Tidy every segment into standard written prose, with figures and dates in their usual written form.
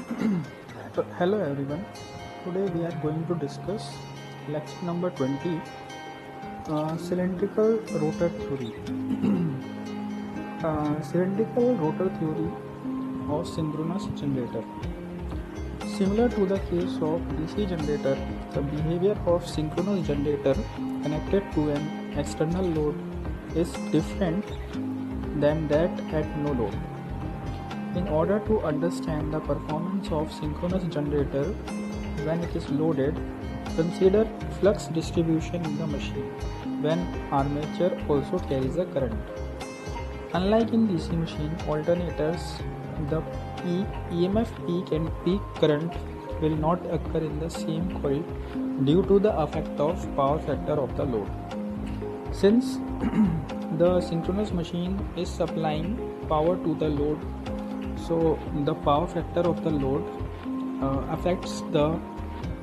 Hello everyone. Today we are going to discuss lecture number 20, cylindrical rotor theory. Cylindrical rotor theory of synchronous generator. Similar to the case of DC generator, the behavior of synchronous generator connected to an external load is different than that at no load. In order to understand the performance of synchronous generator when it is loaded, consider flux distribution in the machine when armature also carries a current. Unlike in DC machine alternators, the EMF peak and peak current will not occur in the same coil due to the effect of power factor of the load. Since the synchronous machine is supplying power to the load, so the power factor of the load affects the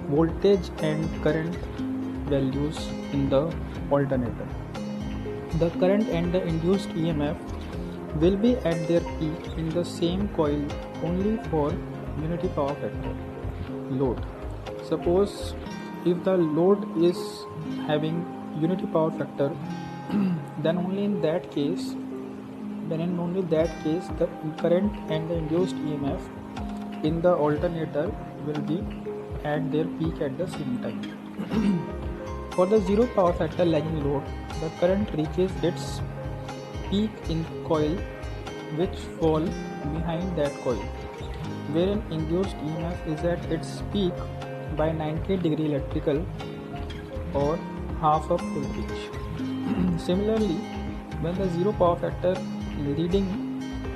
voltage and current values in the alternator. The current and the induced EMF will be at their peak in the same coil only for unity power factor load. Suppose if the load is having unity power factor, then only in that case the current and the induced EMF in the alternator will be at their peak at the same time. For the zero power factor lagging load, the current reaches its peak in coil which fall behind that coil, wherein induced EMF is at its peak by 90-degree electrical or half of voltage. Similarly, when the zero power factor leading,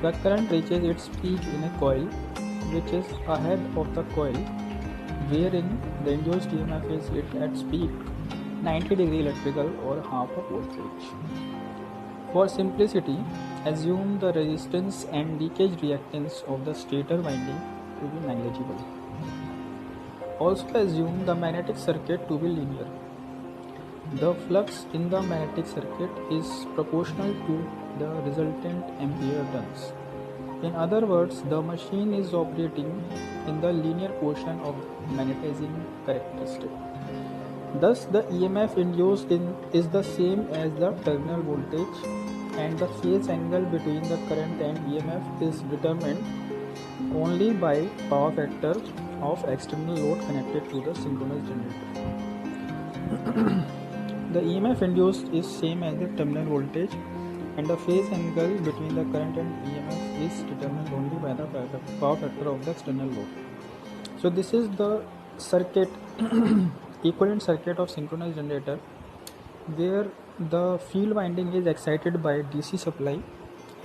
the current reaches its peak in a coil which is ahead of the coil wherein the induced EMF is at its peak 90-degree electrical or half a voltage. For simplicity, assume the resistance and leakage reactance of the stator winding to be negligible. Also assume the magnetic circuit to be linear. The flux in the magnetic circuit is proportional to the resultant ampere turns. In other words, the machine is operating in the linear portion of magnetizing characteristic. Thus, the EMF induced is the same as the terminal voltage, and the phase angle between the current and EMF is determined only by power factor of external load connected to the synchronous generator. The EMF induced is same as the terminal voltage, and the phase angle between the current and EMF is determined only by the power factor of the external load. So this is the circuit, equivalent circuit of synchronous generator, where the field winding is excited by DC supply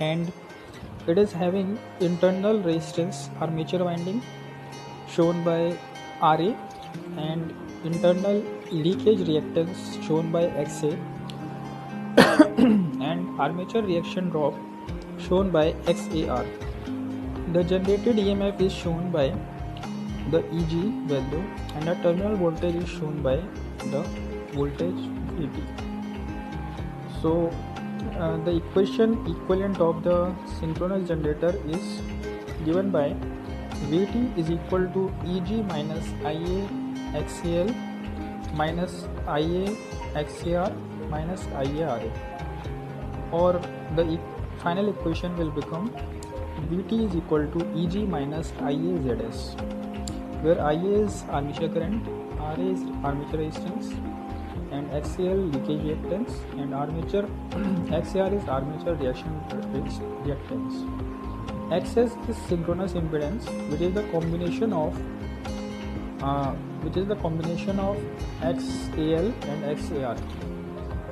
and it is having internal resistance armature winding shown by RA and internal leakage reactance shown by XA and armature reaction drop shown by XAR. The generated EMF is shown by the EG value and the terminal voltage is shown by the voltage VT. So the equation equivalent of the synchronous generator is given by VT is equal to EG minus IA XCL minus IA XAR minus IA RA, or the final equation will become VT is equal to EG minus IA ZS, where IA is armature current, RA is armature resistance, and XCL leakage reactance, and armature XAR is armature reaction reactance. XS is synchronous impedance, which is the combination of XAL and XAR,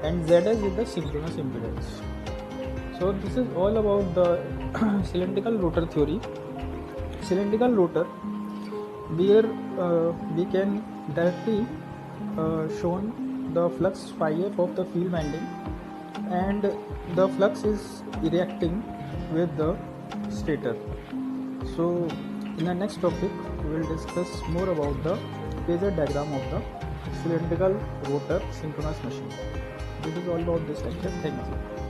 and ZS is the synchronous impedance. So this is all about the cylindrical rotor theory. Cylindrical rotor, where we can directly shown the flux phi f of the field winding, and the flux is reacting with the stator. So in the next topic we will discuss more about the phasor diagram of the cylindrical rotor synchronous machine. This is all about this lecture. Thank you.